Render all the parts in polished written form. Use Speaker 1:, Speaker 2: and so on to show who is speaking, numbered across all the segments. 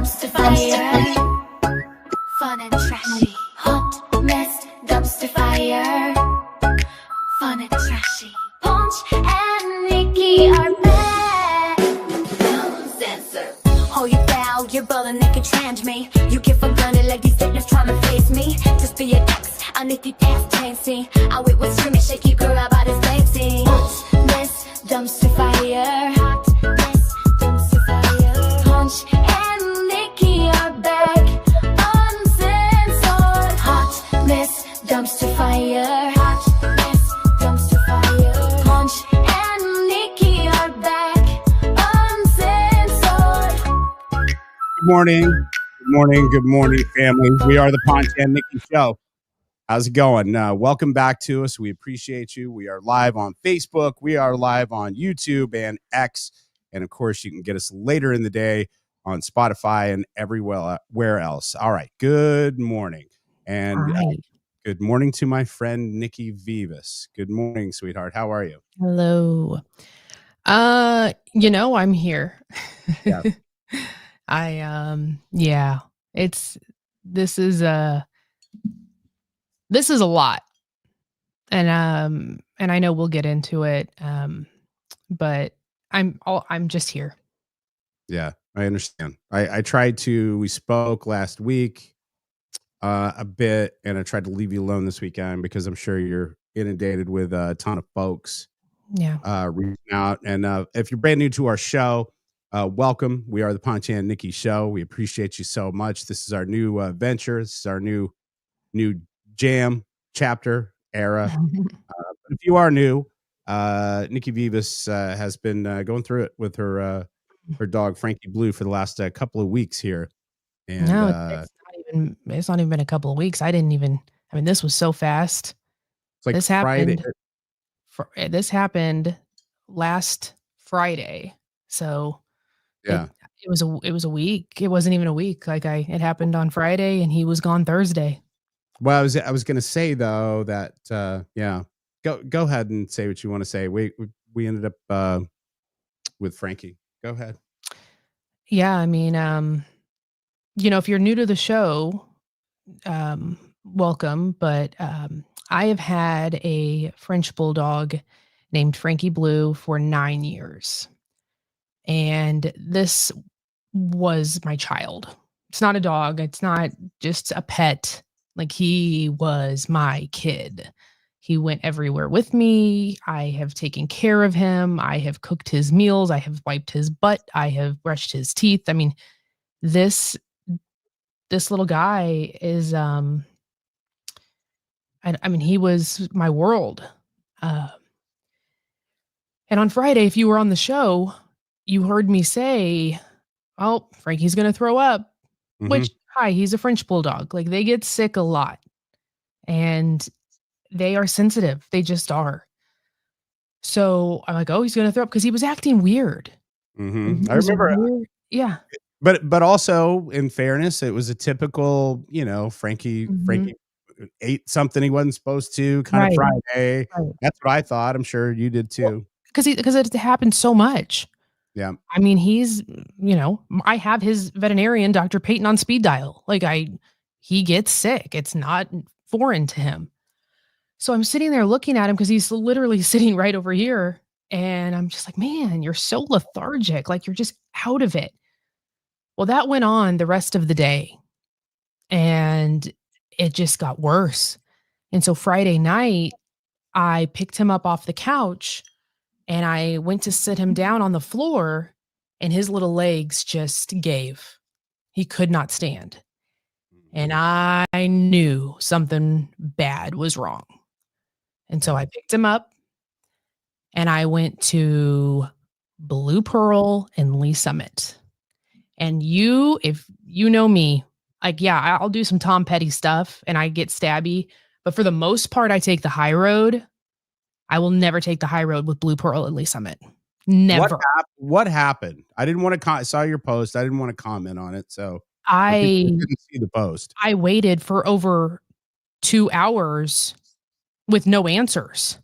Speaker 1: dumpster fire. Fun and trashy. Hot mess, dumpster fire. Fun and trashy. Ponch and Nikki are back. No censor. Oh, you foul, you're bullying, they can change me. You get for gunning like these fitness trying to face me. Just be your ex, I need the past fancy. I wait with screaming, shaky girl about his fancy. Hot mess, dumpster fire. Hot mess, dumpster fire. Ponch and Nikki are back. Uncensored. Hot mess, dumpster fire. Hot mess, dumpster fire. Ponch and Nikki are back. Uncensored.
Speaker 2: Good morning. Good morning. Good morning, family. We are the Ponch and Nikki Show. How's it going? Welcome back to us. We appreciate you. We are live on Facebook. We are live on YouTube and X. And of course, you can get us later in the day on Spotify and everywhere else. All right. Good morning. And good morning to my friend, Nikki Vivas. Good morning, sweetheart. How are you?
Speaker 3: Hello. I'm here.
Speaker 2: Yeah.
Speaker 3: This is a lot. And I know we'll get into it. But I'm just here.
Speaker 2: Yeah, I understand. We spoke last week a bit, and I tried to leave you alone this weekend because I'm sure you're inundated with a ton of folks reaching out. And if you're brand new to our show, welcome. We are the Ponch and Nikki Show. We appreciate you so much. This is our new venture. This is our new jam chapter era. If you are new, Nikki Vivas has been going through it with her dog Frankie Blue for the last couple of weeks here. And
Speaker 3: it's not even been a couple of weeks. This was so fast.
Speaker 2: It's like
Speaker 3: this
Speaker 2: Friday.
Speaker 3: This happened last Friday. So
Speaker 2: yeah,
Speaker 3: it was a week. It wasn't even a week. It happened on Friday and he was gone Thursday.
Speaker 2: Well, I was going to say though that go ahead and say what you want to say. We ended up with Frankie. Go ahead.
Speaker 3: Yeah, if you're new to the show, welcome. But I have had a French bulldog named Frankie Blue for 9 years, and this was my child. It's not a dog. It's not just a pet. He was my kid. He went everywhere with me. I have taken care of him. I have cooked his meals. I have wiped his butt. I have brushed his teeth. This little guy is, he was my world. And on Friday, if you were on the show, you heard me say, "Oh, Frankie's going to throw up," which, he's a French bulldog. They get sick a lot and they are sensitive. They just are. So I'm like, oh, he's going to throw up because he was acting weird.
Speaker 2: Mm-hmm. I remember.
Speaker 3: Weird. Yeah.
Speaker 2: But also, in fairness, it was a typical, Frankie ate something he wasn't supposed to kind of Friday. Right. That's what I thought. I'm sure you did too.
Speaker 3: Because it happened so much.
Speaker 2: Yeah.
Speaker 3: He's, I have his veterinarian, Dr. Peyton, on speed dial. He gets sick. It's not foreign to him. So I'm sitting there looking at him because he's literally sitting right over here. And I'm just like, man, you're so lethargic. You're just out of it. Well, that went on the rest of the day. And it just got worse. And so Friday night, I picked him up off the couch and I went to sit him down on the floor and his little legs just gave. He could not stand. And I knew something bad was wrong. And so I picked him up and I went to Blue Pearl and Lee Summit. And if you know me, I'll do some Tom Petty stuff and I get stabby. But for the most part, I take the high road. I will never take the high road with Blue Pearl and Lee Summit. Never.
Speaker 2: What happened? I didn't want to. I saw your post. I didn't want to comment on it. So
Speaker 3: I
Speaker 2: didn't see the post.
Speaker 3: I waited for over 2 hours with no answers.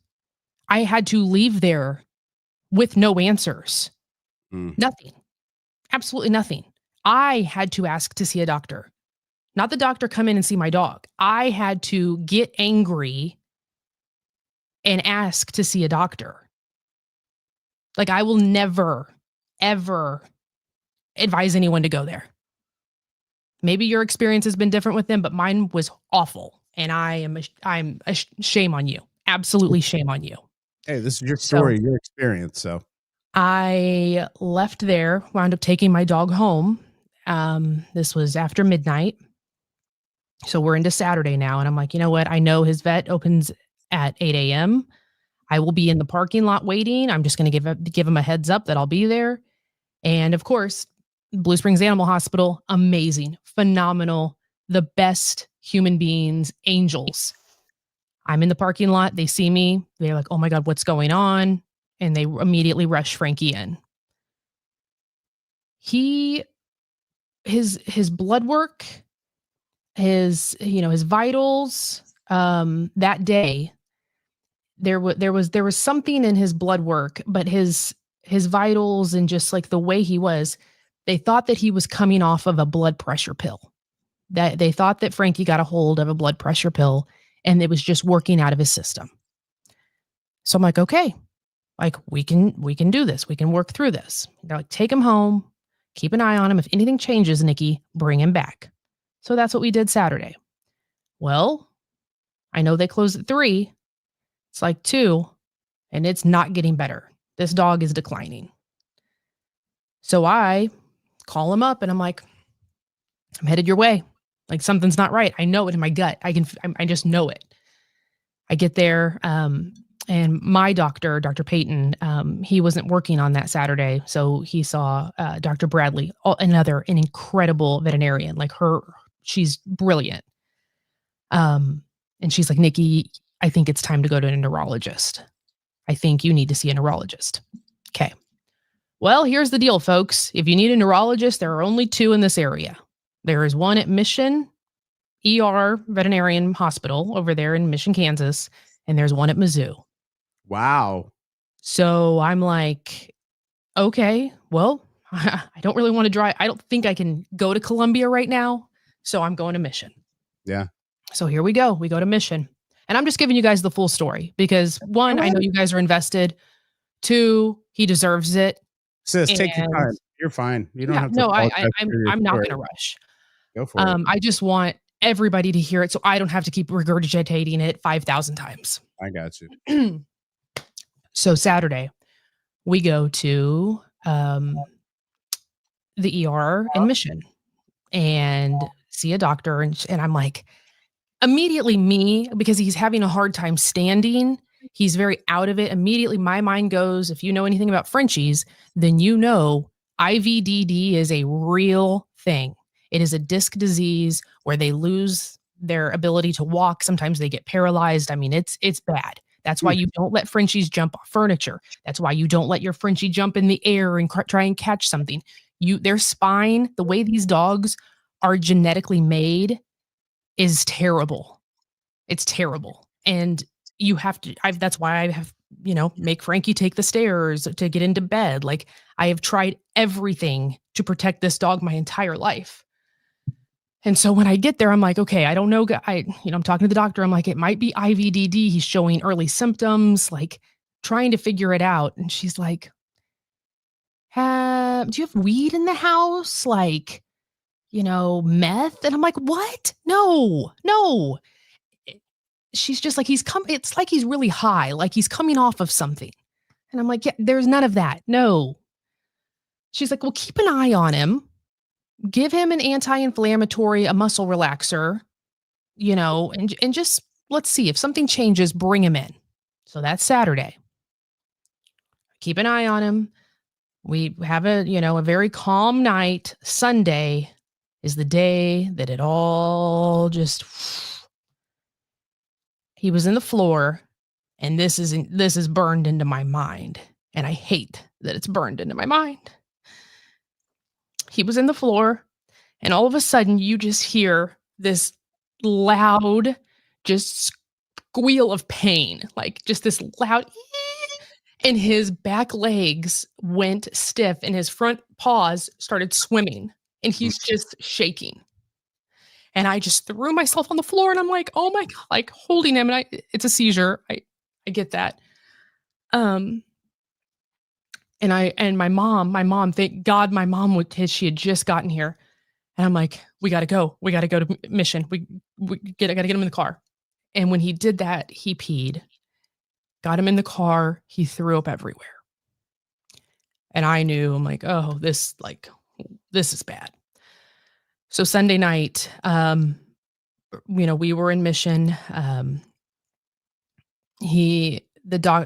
Speaker 3: I had to leave there with no answers. Nothing. Absolutely nothing. I had to ask to see a doctor, not the doctor come in and see my dog. I had to get angry and ask to see a doctor. Like, I will never, ever advise anyone to go there. Maybe your experience has been different with them, but mine was awful. And I'm shame on you. Absolutely shame on you.
Speaker 2: Hey, this is your story, your experience. So
Speaker 3: I left there, wound up taking my dog home. This was after midnight. So we're into Saturday now. And I'm like, you know what? I know his vet opens at 8 a.m. I will be in the parking lot waiting. I'm just going to give him a heads up that I'll be there. And of course, Blue Springs Animal Hospital, amazing, phenomenal, the best human beings, angels. I'm in the parking lot. They see me. They're like, oh my God, what's going on? And they immediately rush Frankie in. His blood work, his vitals, that day, there was something in his blood work, but his vitals and just like the way he was, they thought that he was coming off of a blood pressure pill. That they thought that Frankie got a hold of a blood pressure pill and it was just working out of his system. So I'm like, okay, like we can do this. We can work through this. They're like, take him home, keep an eye on him. If anything changes, Nikki, bring him back. So that's what we did Saturday. Well, I know they close at 3. It's like 2, and it's not getting better. This dog is declining. So I call him up and I'm like, I'm headed your way. Like something's not right. I know it in my gut. I just know it. I get there, and my doctor, Dr. Payton, he wasn't working on that Saturday. So he saw Dr. Bradley, an incredible veterinarian. Like she's brilliant. And she's like, Nikki, I think it's time to go to a neurologist. I think you need to see a neurologist. Okay. Well, here's the deal, folks. If you need a neurologist, there are only 2 in this area. There is one at Mission ER Veterinarian Hospital over there in Mission, Kansas, and there's one at Mizzou.
Speaker 2: wow.
Speaker 3: So I'm like, okay, well, I don't really want to drive. I don't think I can go to Columbia right now. So I'm going to Mission.
Speaker 2: Yeah.
Speaker 3: So here we go. We go to Mission. And I'm just giving you guys the full story because 1, I know you guys are invested. 2, he deserves it.
Speaker 2: Sis, take your time. You're fine. You don't have to.
Speaker 3: No, I'm not going to rush.
Speaker 2: Go for it.
Speaker 3: I just want everybody to hear it so I don't have to keep regurgitating it 5,000 times.
Speaker 2: I got you.
Speaker 3: So Saturday, we go to the ER in Mission and see a doctor. And I'm like, immediately because he's having a hard time standing, he's very out of it. Immediately my mind goes, if you know anything about Frenchies, then you know IVDD is a real thing. It is a disc disease where they lose their ability to walk. Sometimes they get paralyzed. I mean, it's bad. That's why you don't let Frenchies jump off furniture. That's why you don't let your Frenchie jump in the air and try and catch something. Their spine, the way these dogs are genetically made is terrible. It's terrible. And you have to, that's why I have, make Frankie take the stairs to get into bed. Like I have tried everything to protect this dog my entire life. And so when I get there, I'm like, okay, I don't know. I'm talking to the doctor. I'm like, it might be IVDD. He's showing early symptoms, like trying to figure it out. And she's like, do you have weed in the house? Like, meth? And I'm like, what? No. She's just like, it's like he's really high, like he's coming off of something. And I'm like, yeah, there's none of that. No. She's like, well, keep an eye on him. Give him an anti-inflammatory, a muscle relaxer, and just let's see if something changes, bring him in. So that's Saturday. Keep an eye on him. We have a very calm night. Sunday is the day that it all just, he was in the floor, and this is burned into my mind. And I hate that it's burned into my mind. He was in the floor, and all of a sudden you just hear this loud, just squeal of pain, like just this loud, and his back legs went stiff and his front paws started swimming. and he's just shaking. And I just threw myself on the floor and I'm like, oh my God, like holding him. And it's a seizure. I get that. And my mom, thank God my mom she had just gotten here. And I'm like, we got to go. We got to go to Mission. I got to get him in the car. And when he did that, he peed, got him in the car. He threw up everywhere. And I knew, I'm like, oh, this is bad. So Sunday night, we were in Mission. The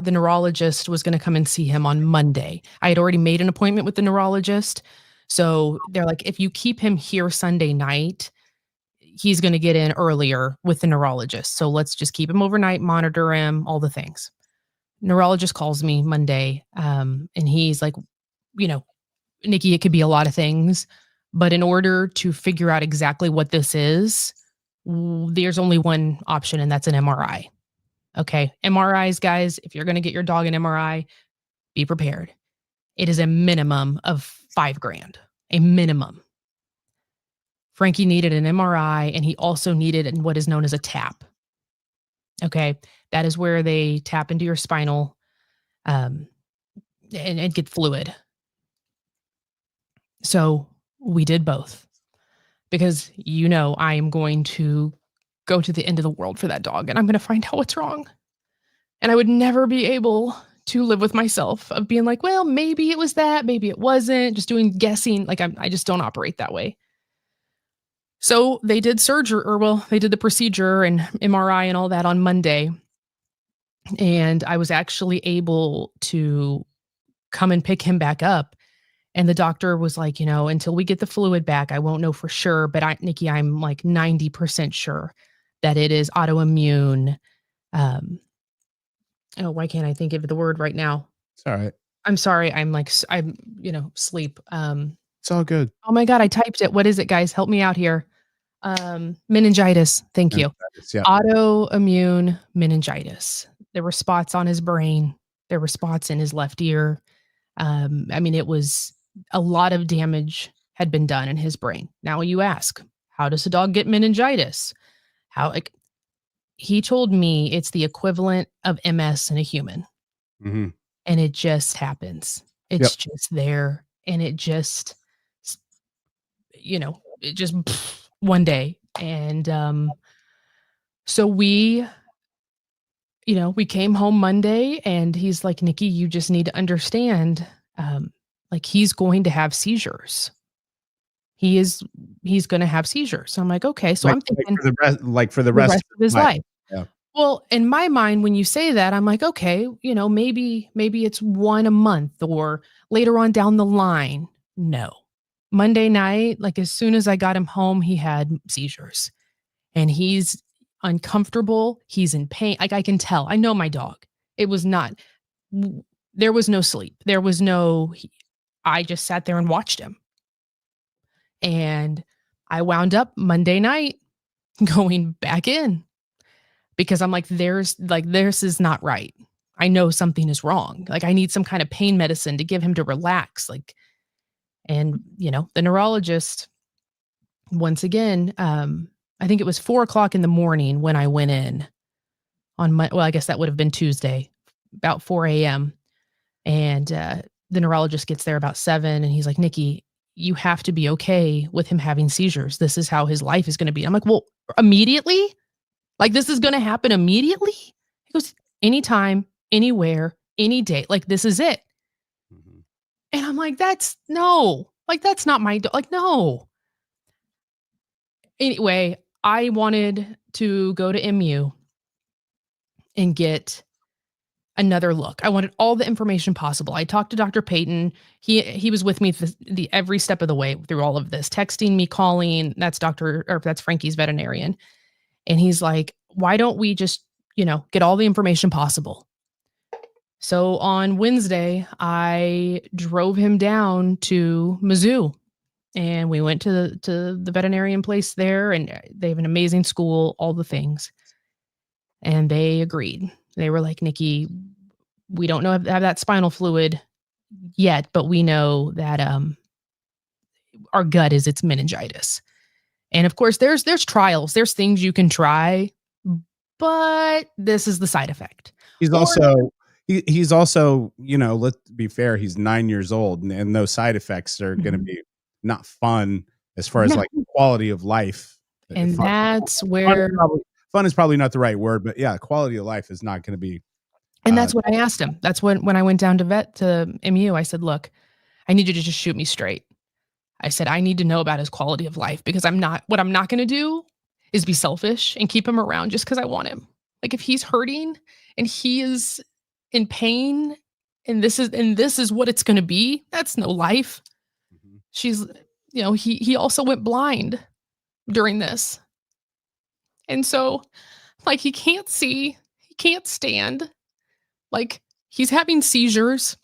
Speaker 3: neurologist was going to come and see him on Monday. I had already made an appointment with the neurologist. So they're like, if you keep him here Sunday night, he's going to get in earlier with the neurologist. So let's just keep him overnight, monitor him, all the things. Neurologist calls me Monday, and he's like, Nikki, it could be a lot of things, but in order to figure out exactly what this is, there's only one option, and that's an MRI. Okay. MRIs, guys, if you're going to get your dog an MRI, be prepared. It is a minimum of $5,000, a minimum. Frankie needed an MRI, and he also needed what is known as a tap. Okay. That is where they tap into your spinal and get fluid. So we did both because, I am going to go to the end of the world for that dog, and I'm going to find out what's wrong. And I would never be able to live with myself of being like, well, maybe it was that, maybe it wasn't, just doing guessing. Like I just don't operate that way. So they did they did the procedure and MRI and all that on Monday. And I was actually able to come and pick him back up. And the doctor was like, until we get the fluid back, I won't know for sure. But Nikki, I'm like 90% sure that it is autoimmune. Why can't I think of the word right now?
Speaker 2: It's all right.
Speaker 3: I'm sorry. I'm sleep.
Speaker 2: It's all good.
Speaker 3: Oh my God, I typed it. What is it, guys? Help me out here. Meningitis. Thank you.
Speaker 2: Yeah.
Speaker 3: Autoimmune meningitis. There were spots on his brain. There were spots in his left ear. It was a lot of damage had been done in his brain. Now you ask, how does a dog get meningitis? He told me it's the equivalent of MS in a human.
Speaker 2: Mm-hmm.
Speaker 3: And it just happens. It's just there. And it just, one day. And so we came home Monday, and he's like, Nikki, you just need to understand, he's going to have seizures. He's going to have seizures. So I'm like, okay. So I'm thinking
Speaker 2: for the rest
Speaker 3: of his life.
Speaker 2: Yeah.
Speaker 3: Well, in my mind, when you say that, I'm like, okay, maybe it's one a month or later on down the line. No. Monday night, as soon as I got him home, he had seizures, and he's uncomfortable. He's in pain. I can tell. I know my dog. There was no sleep. I just sat there and watched him. And I wound up Monday night going back in because I'm like, this is not right. I know something is wrong. I need some kind of pain medicine to give him to relax. And the neurologist, once again, I think it was 4:00 in the morning when I went in on I guess that would have been Tuesday, about 4 a.m. And the neurologist gets there about 7, and he's like, Nikki, you have to be okay with him having seizures. This is how his life is going to be. I'm like, well, immediately? This is going to happen immediately? He goes, anytime, anywhere, any day. This is it. Mm-hmm. And I'm like, that's not my dog. No. Anyway, I wanted to go to MU and get another look. I wanted all the information possible. I talked to Dr. Payton. He was with me the every step of the way through all of this, texting me, calling. That's Frankie's veterinarian. And he's like, why don't we just, get all the information possible? So on Wednesday, I drove him down to Mizzou, and we went to the veterinarian place there, and they have an amazing school, all the things. And they agreed. They were like, Nikki, we don't know if they have that spinal fluid yet, but we know that our gut is it's meningitis. And of course, there's trials, there's things you can try, but this is the side effect.
Speaker 2: He's
Speaker 3: Or
Speaker 2: also he's also, let's be fair, he's 9 years old, and those side effects are going to
Speaker 3: Mhm.
Speaker 2: be not fun as far as
Speaker 3: No.
Speaker 2: like quality of life.
Speaker 3: And
Speaker 2: Fun,
Speaker 3: that's
Speaker 2: fun,
Speaker 3: where
Speaker 2: fun is probably not the right word, but yeah, quality of life is not going to be.
Speaker 3: and that's what I asked him. That's when I went down to MU, I said, "Look, I need you to just shoot me straight." I said, "I need to know about his quality of life because I'm not going to do is be selfish and keep him around just because I want him. Like if he's hurting and he is in pain and this is what it's going to be, that's no life."
Speaker 2: Mhm.
Speaker 3: She's he also went blind during this. And so like he can't see, he can't stand, like he's having seizures.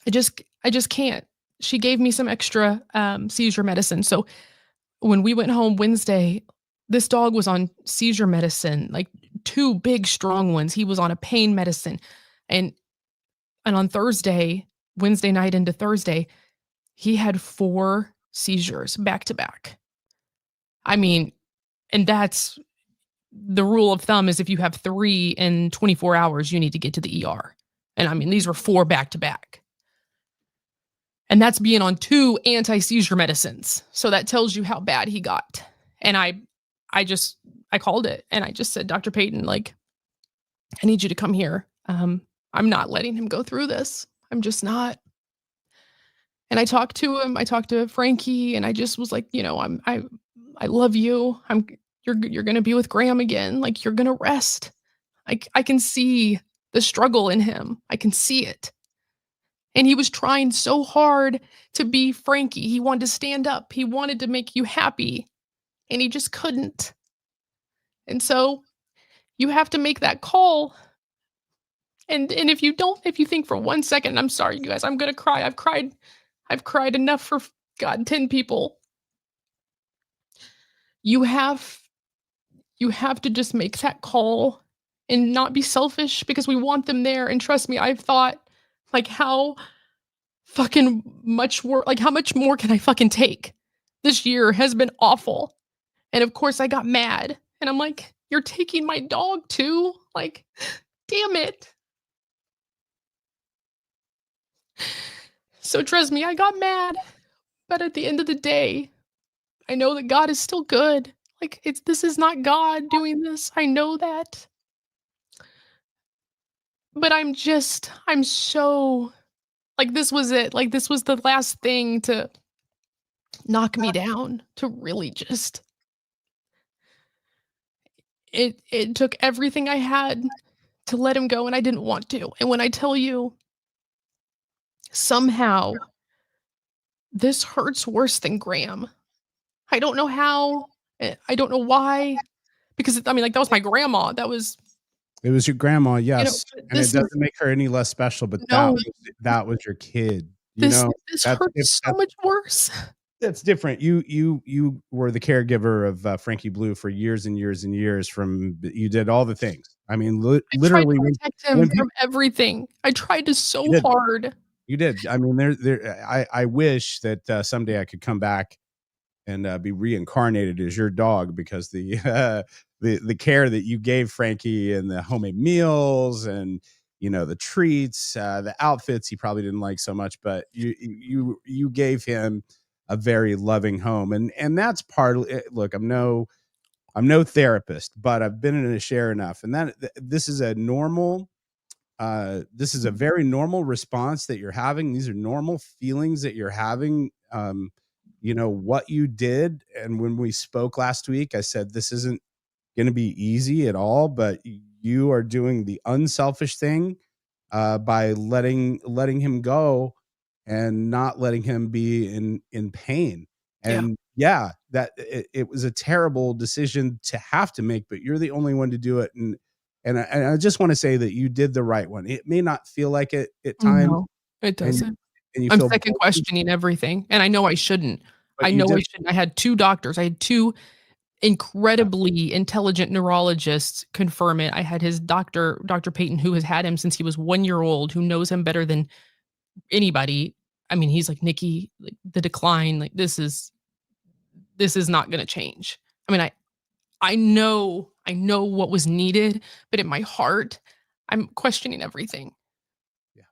Speaker 3: I just can't. She gave me some extra seizure medicine. So when we went home Wednesday, this dog was on seizure medicine, like 2 big strong ones. He was on a pain medicine. And on Thursday, Wednesday night into Thursday, he had 4 seizures back to back. I mean, and that's the rule of thumb is if you have 3 in 24 hours, you need to get to the ER. And I mean, these were 4 back to back. And that's being on 2 anti-seizure medicines. So that tells you how bad he got. And I called it and I just said, "Dr. Payton, like, I need you to come here. I'm not letting him go through this. I'm just not." And I talked to him. I talked to Frankie, and I just was like, I love you. You're gonna be with Graham again. Like you're gonna rest. I can see the struggle in him. I can see it. And he was trying so hard to be Frankie. He wanted to stand up. He wanted to make you happy, and he just couldn't. And so you have to make that call. And if you don't, if you think for 1 second, I'm sorry, you guys, I'm gonna cry. I've cried enough for God, 10 people. You have to just make that call and not be selfish because we want them there. And trust me, I've thought like how fucking much work, like how much more can I fucking take? This year has been awful. And of course I got mad and I'm like, "You're taking my dog too?" Like, damn it. So trust me, I got mad. But at the end of the day, I know that God is still good. Like this is not God doing this. I know that. But I'm so like this was it. Like this was the last thing to knock me down, to really just it took everything I had to let him go and I didn't want to. And when I tell you somehow this hurts worse than Graham. I don't know how. I don't know why. Because I mean, like that was my grandma. That was,
Speaker 2: It was your grandma, yes, and it
Speaker 3: this is
Speaker 2: doesn't make her any less special, but
Speaker 3: no,
Speaker 2: that was your kid.
Speaker 3: this
Speaker 2: That's
Speaker 3: hurts so much worse.
Speaker 2: that's different. You were the caregiver of Frankie Blue for years and years and years. You did all the things. I mean,
Speaker 3: I tried
Speaker 2: literally,
Speaker 3: to protect him
Speaker 2: when
Speaker 3: from everything. I tried to so
Speaker 2: you did,
Speaker 3: hard.
Speaker 2: you did. I mean, I wish that someday I could come back and be reincarnated as your dog because the care that you gave Frankie and the homemade meals and the treats, the outfits he probably didn't like so much, but you gave him a very loving home, and that's part of it. Look, I'm no therapist, but I've been in a share enough, and this is a normal. This is a very normal response that you're having. These are normal feelings that you're having. What you did. And when we spoke last week, I said, this isn't going to be easy at all, but you are doing the unselfish thing by letting him go and not letting him be in pain.
Speaker 3: Yeah.
Speaker 2: And yeah, that it was a terrible decision to have to make, but you're the only one to do it. And I just want to say that you did the right one. It may not feel like it at times,
Speaker 3: No, it
Speaker 2: and
Speaker 3: doesn't.
Speaker 2: and you
Speaker 3: I'm
Speaker 2: feel
Speaker 3: second
Speaker 2: guilty,
Speaker 3: questioning everything, and I know I shouldn't.
Speaker 2: but you did.
Speaker 3: I had 2 doctors. I had 2 incredibly intelligent neurologists confirm it. I had his Dr. Payton, who has had him since he was 1 year old, who knows him better than anybody. I mean, he's like, Nikki, like the decline, like this is not going to change. I mean, I know what was needed, but in my heart, I'm questioning everything.
Speaker 2: Yeah.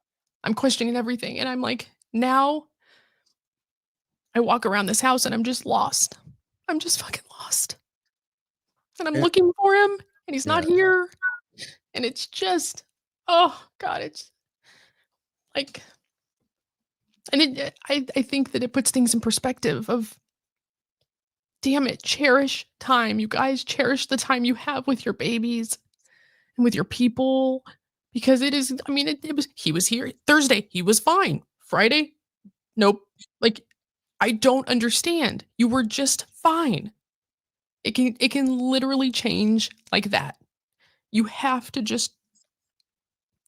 Speaker 3: I'm questioning everything. And I'm like, now I walk around this house and I'm just lost. I'm just fucking lost. And I'm
Speaker 2: Yeah.
Speaker 3: looking for him and he's not
Speaker 2: Yeah.
Speaker 3: here. And it's just, oh God, it's like, and I think that it puts things in perspective of, damn it, cherish time. You guys cherish the time you have with your babies and with your people because it is, I mean, he was here Thursday. He was fine. Friday. Nope. Like, I don't understand. You were just fine. It can literally change like that. You have to just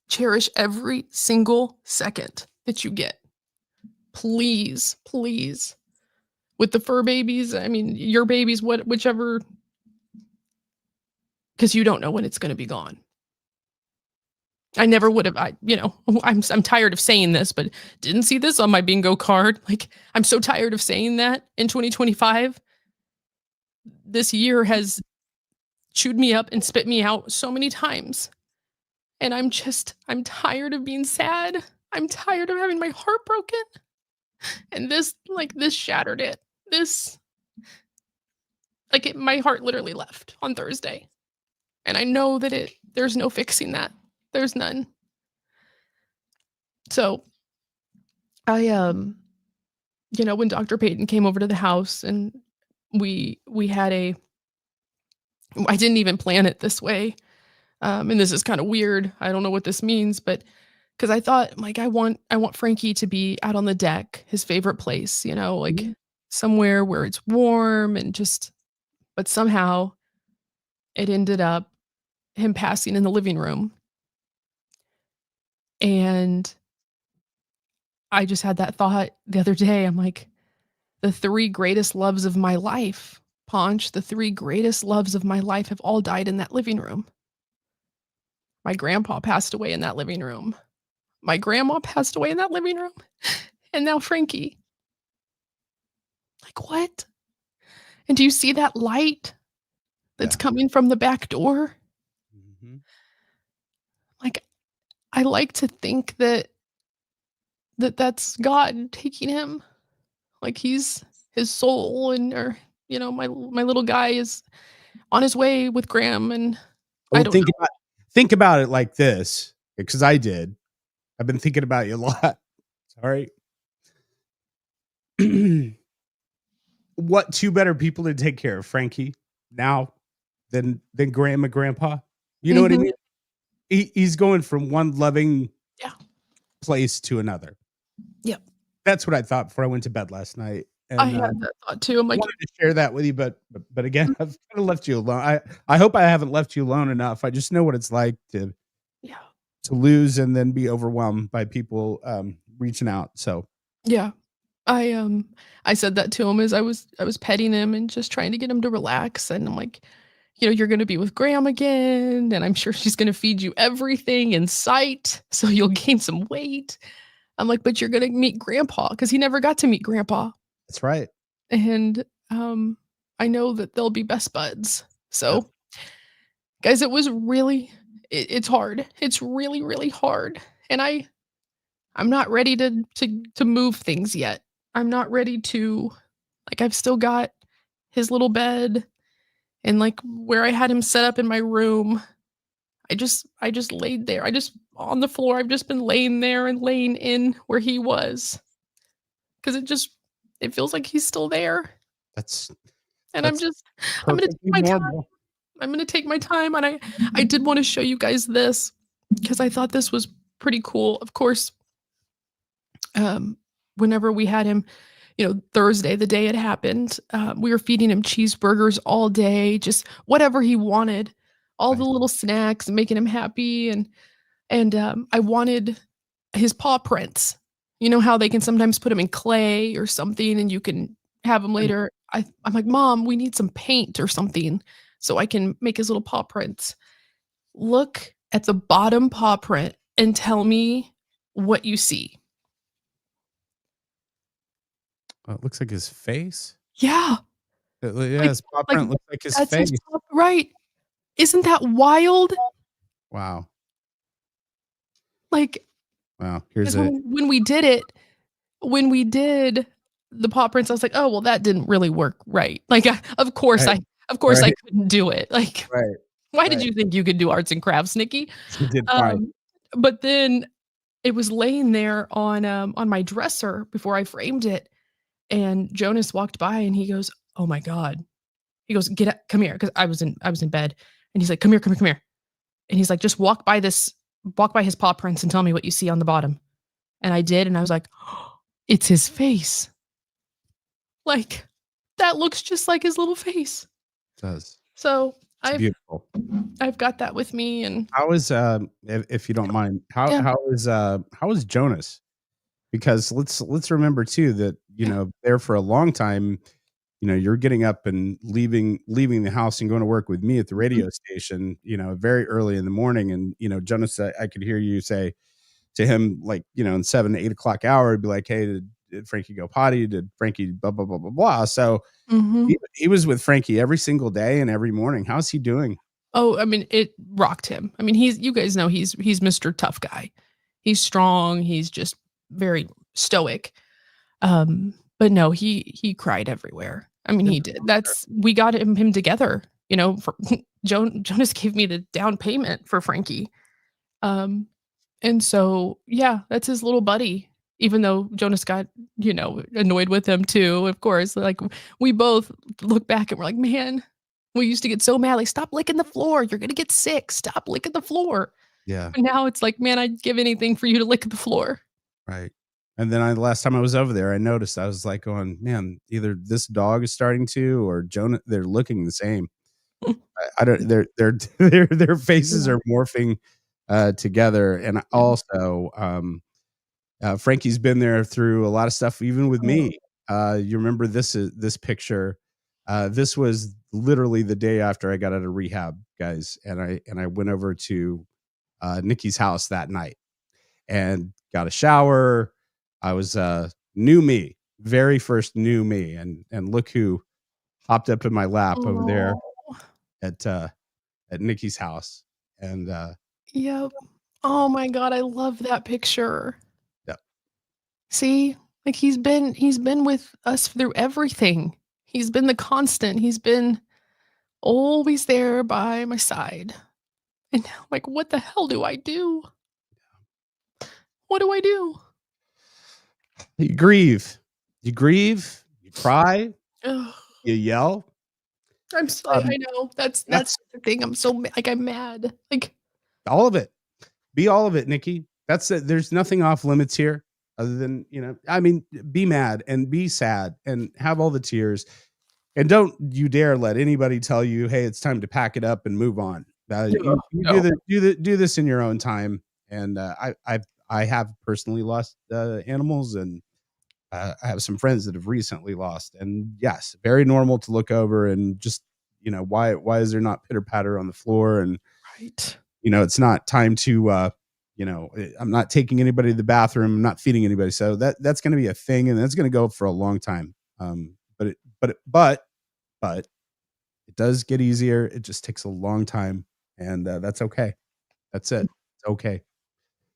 Speaker 3: cherish every single second that you get. Please, please. With the fur babies, I mean, your babies, whichever, because you don't know when it's going to be gone. I never would have. I'm tired of saying this, but didn't see this on my bingo card. Like, I'm so tired of saying that in 2025. This year has chewed me up and spit me out so many times. And I'm tired of being sad. I'm tired of having my heart broken. And this shattered it. My heart literally left on Thursday. And I know that there's no fixing that. There's none. So I when Dr. Peyton came over to the house and we had I didn't even plan it this way. And this is kind of weird. I don't know what this means, but because I thought, like, I want Frankie to be out on the deck, his favorite place, like somewhere where it's warm and just, but somehow it ended up him passing in the living room. And I just had that thought the other day. I'm like, the three greatest loves of my life, Ponch, the three greatest loves of my life have all died in that living room. My grandpa passed away in that living room. My grandma passed away in that living room. And now Frankie. Like, what? And do you see that light that's coming from the back door?
Speaker 2: Mm-hmm.
Speaker 3: Like, I like to think that's God taking him. Like, he's his soul, or my little guy is on his way with Graham, and
Speaker 2: Well,
Speaker 3: I don't know.
Speaker 2: think about it like this, because I did. I've been thinking about you a lot. Sorry. What two better people to take care of Frankie now than Grandma and Grandpa? You know what I mean? He's going from one loving place to another.
Speaker 3: Yep.
Speaker 2: That's what I thought before I went to bed last night. And
Speaker 3: I had that thought too. I'm like,
Speaker 2: I wanted to share that with you, but again, I've kind of left you alone. I hope I haven't left you alone enough. I just know what it's like to lose and then be overwhelmed by people reaching out. So
Speaker 3: yeah. I said that to him as I was petting him and just trying to get him to relax. And I'm like, you're going to be with Graham again, and I'm sure she's going to feed you everything in sight, so you'll gain some weight. I'm like, but you're going to meet Grandpa, because he never got to meet Grandpa.
Speaker 2: that's right.
Speaker 3: And I know that they'll be best buds. So, guys, it was really, it's hard. It's really, really hard. And I'm not ready to move things yet. I'm not ready to, like, I've still got his little bed and like where I had him set up in my room. I just laid there. On the floor. I've just been laying there and laying in where he was. Cause it feels like he's still there. I'm going to take my time. I'm going to take my time. And I did want to show you guys this because I thought this was pretty cool. Of course, whenever we had him, Thursday, the day it happened, we were feeding him cheeseburgers all day, just whatever he wanted, all the little snacks and making him happy. And I wanted his paw prints. You know how they can sometimes put them in clay or something and you can have them later. I'm like, Mom, we need some paint or something so I can make his little paw prints. Look at the bottom paw print and tell me what you see.
Speaker 2: it looks like his face.
Speaker 3: Yeah.
Speaker 2: Yeah,
Speaker 3: Like
Speaker 2: his paw
Speaker 3: like
Speaker 2: print looks like his
Speaker 3: that's his
Speaker 2: face.
Speaker 3: top right. Isn't that wild?
Speaker 2: Wow.
Speaker 3: Like,
Speaker 2: Wow. Here's
Speaker 3: because
Speaker 2: a
Speaker 3: when we did it, when we did the paw prints, I was like, "Oh, well, that didn't really work right." Like,
Speaker 2: right,
Speaker 3: of course I
Speaker 2: right,
Speaker 3: couldn't do it. Like,
Speaker 2: right,
Speaker 3: why did
Speaker 2: right.
Speaker 3: you think you could do arts and crafts, Nikki?
Speaker 2: He did fine.
Speaker 3: Um, but then it was laying there on my dresser before I framed it, and Jonas walked by and he goes, "Oh my god." He goes, "Get up, come here," because I was in bed, and he's like, "Come here, come here, come here." And he's like, "Just walk by his paw prints and tell me what you see on the bottom." And I did, and I was like, "Oh, it's his face." Like, that looks just like his little face.
Speaker 2: It does.
Speaker 3: So,
Speaker 2: It's beautiful.
Speaker 3: I've got that with me and
Speaker 2: How is if you don't mind,
Speaker 3: yeah,
Speaker 2: how is Jonas? Because let's remember too that,
Speaker 3: yeah.
Speaker 2: there for a long time, you're getting up and leaving the house and going to work with me at the
Speaker 3: Mhm.
Speaker 2: radio station, very early in the morning. And, Jonas, I could hear you say to him, like, in 7 to 8 o'clock hour, he'd be like, "Hey, did Frankie go potty? Did Frankie blah, blah, blah, blah, blah." So
Speaker 3: Mhm.
Speaker 2: he was with Frankie every single day and every morning. How's he doing?
Speaker 3: Oh, I mean, it rocked him. I mean, he's you guys know he's Mr. Tough Guy. He's strong, he's just very stoic. But no, he cried everywhere. I mean,
Speaker 2: Yeah.
Speaker 3: he did. That's we got him together, for Jonas gave me the down payment for Frankie. Um, and so yeah, that's his little buddy. Even though Jonas got, annoyed with him too, of course. Like we both look back and we're like, man, we used to get so mad, like, stop licking the floor. You're gonna get sick. Stop licking the floor.
Speaker 2: Yeah.
Speaker 3: And now it's like, man, I'd give anything for you to lick the floor.
Speaker 2: Right. And then the last time I was over there, I noticed I was like going, man, either this dog is starting to, or Jonah, they're looking the same. I don't, their faces
Speaker 3: Yeah.
Speaker 2: are morphing together. And
Speaker 3: Yeah.
Speaker 2: also, Frankie's been there through a lot of stuff, even with
Speaker 3: Oh.
Speaker 2: me. You remember this picture? This was literally the day after I got out of rehab, guys, and I went over to Nikki's house that night and got a shower. I was new me, very first new me, and look who hopped up in my lap over there
Speaker 3: Oh.
Speaker 2: at Nikki's house, and
Speaker 3: Yep. Oh my god, I love that picture.
Speaker 2: yeah,
Speaker 3: See? Like he's been with us through everything. He's been the constant. He's been always there by my side. And now, like, what the hell do I do? What do I do?
Speaker 2: you grieve, you cry,
Speaker 3: Ugh.
Speaker 2: you yell.
Speaker 3: I know. That's
Speaker 2: That's
Speaker 3: the thing. Like I'm mad. Like
Speaker 2: all of it. Be all of it, Nikki. That's it. There's nothing off limits here other than, I mean, be mad and be sad and have all the tears. And don't you dare let anybody tell you, "Hey, it's time to pack it up and move on."
Speaker 3: no,
Speaker 2: You
Speaker 3: no.
Speaker 2: do this in your own time. And I have personally lost animals, and I have some friends that have recently lost. And yes, very normal to look over and just, why is there not pitter patter on the floor? And
Speaker 3: Right.
Speaker 2: it's not time to I'm not taking anybody to the bathroom, I'm not feeding anybody. So that's going to be a thing, and that's going to go for a long time. But it does get easier. It just takes a long time, and that's okay. That's it. It's okay.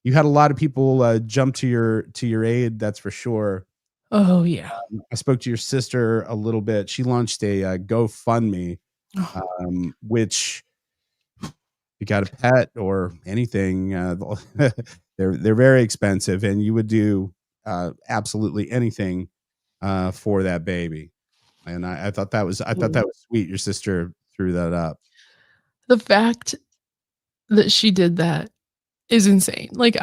Speaker 2: You had a lot of people jump to your aid, that's for sure.
Speaker 3: Oh yeah.
Speaker 2: I spoke to your sister a little bit. She launched a GoFundMe,
Speaker 3: Oh,
Speaker 2: which you got a pet or anything, they're very expensive, and you would do absolutely anything for that baby. And I thought that was sweet. Your sister threw that up.
Speaker 3: the fact that she did that is insane. Like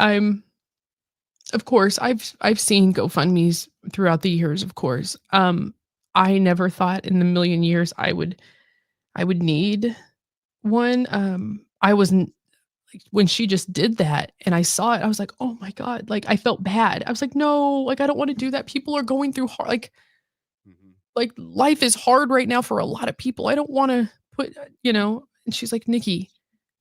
Speaker 3: of course, I've seen GoFundMe's throughout the years, of course. I never thought in the million years I would need one. I wasn't like when she just did that and I saw it, I was like, "Oh my god." Like I felt bad. I was like, "No, like I don't want to do that. People are going through hard
Speaker 2: Mhm.
Speaker 3: like life is hard right now for a lot of people. I don't want to put, And she's like, "Nikki,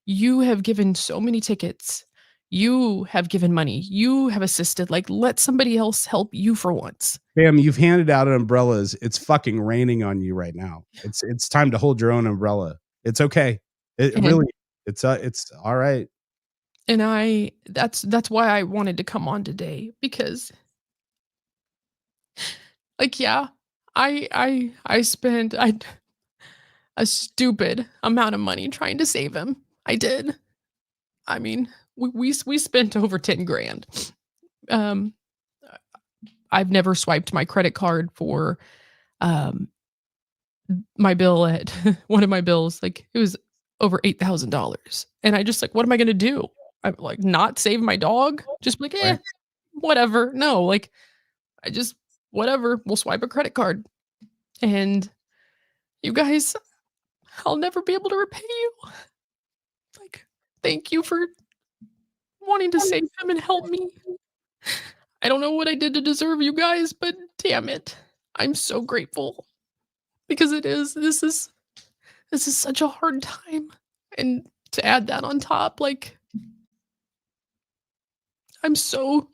Speaker 3: you have given so many tickets. You have given money. You have assisted. Like, let somebody else help you for once.
Speaker 2: Bam, you've handed out umbrellas. It's fucking raining on you right now. It's time to hold your own umbrella. It's okay. It
Speaker 3: And,
Speaker 2: really it's all right.
Speaker 3: and that's why I wanted to come on today, because like, yeah, I spent a stupid amount of money trying to save him. I did. I mean, we spent over 10 grand. Um, I've never swiped my credit card for um my bill at one of my bills. Like, it was over $8,000. And I just like, what am I gonna do? I'm like, not save my dog? Just be like,
Speaker 2: Right.
Speaker 3: whatever. No, like, I just whatever. We'll swipe a credit card. And you guys, I'll never be able to repay you. Like, thank you for wanting to save him and help me. I don't know what I did to deserve you guys, but damn it. I'm so grateful, because this is such a hard time. And to add that on top, like, I'm so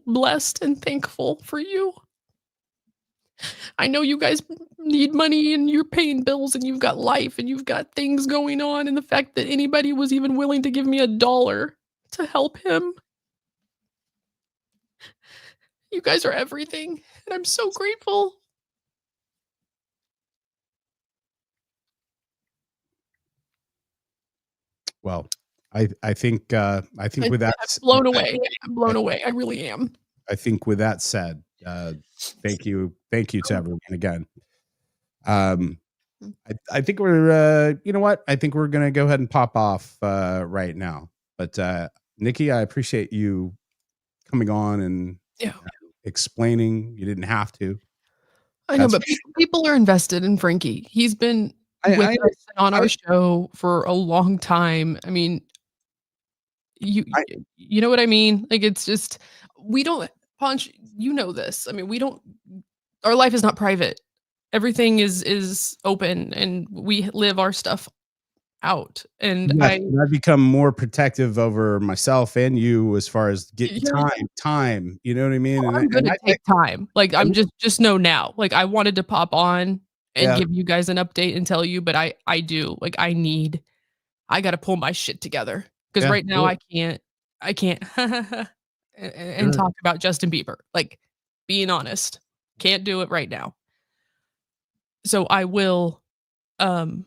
Speaker 3: blessed and thankful for you. I know you guys need money and you're paying bills and you've got life and you've got things going on, and the fact that anybody was even willing to give me $1 to help him. You guys are everything, and I'm so grateful.
Speaker 2: Well, I think
Speaker 3: I'm
Speaker 2: with that
Speaker 3: blown away. I'm blown away. I really am.
Speaker 2: I think with that said, thank you to everyone again. I think we're you know what? I think we're gonna go ahead and pop off right now. But Nikki, I appreciate you coming on and
Speaker 3: Yeah.
Speaker 2: explaining. You didn't have to.
Speaker 3: I know,
Speaker 2: That's
Speaker 3: but people are invested in Frankie. He's been with
Speaker 2: I
Speaker 3: us on
Speaker 2: I
Speaker 3: our show for a long time. I mean, you
Speaker 2: I
Speaker 3: you know what I mean? Like, it's just, we don't, Ponch, you know this. I mean, we don't, our life is not private. Everything is open, and we live our stuff out. And
Speaker 2: yes, and I've become more protective over myself and you as far as getting
Speaker 3: you're
Speaker 2: time. You know what I mean? And
Speaker 3: I'm
Speaker 2: and
Speaker 3: gonna
Speaker 2: I think
Speaker 3: take time. Like, I'm
Speaker 2: and
Speaker 3: just know now. Like, I wanted to pop on and
Speaker 2: yeah,
Speaker 3: give you guys an update and tell you, but I do. Like, I gotta pull my shit together, because
Speaker 2: yeah,
Speaker 3: right now I can't and
Speaker 2: sure.
Speaker 3: talk about Justin Bieber. Like, being honest, can't do it right now. So I will, um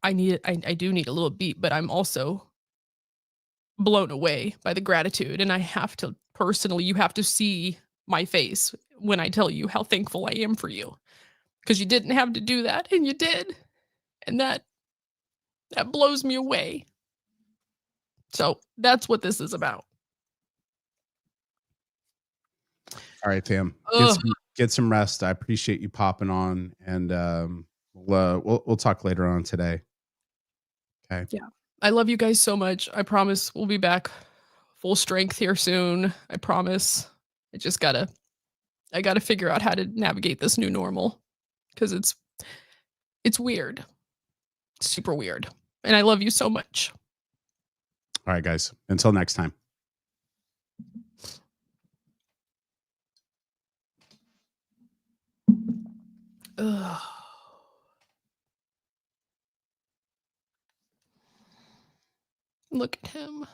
Speaker 3: I do need a little beat, but I'm also blown away by the gratitude, and I have to personally, you have to see my face when I tell you how thankful I am for you, because you didn't have to do that, and you did. And that blows me away. So that's what this is about.
Speaker 2: All right, fam.
Speaker 3: Ugh.
Speaker 2: Get some rest. I appreciate you popping on, and we'll talk later on today. Okay.
Speaker 3: Yeah. I love you guys so much. I promise we'll be back full strength here soon. I promise. I just I gotta figure out how to navigate this new normal, because it's weird. Super weird. And I love you so much.
Speaker 2: All right, guys. Until next time.
Speaker 3: Ugh. Look at him.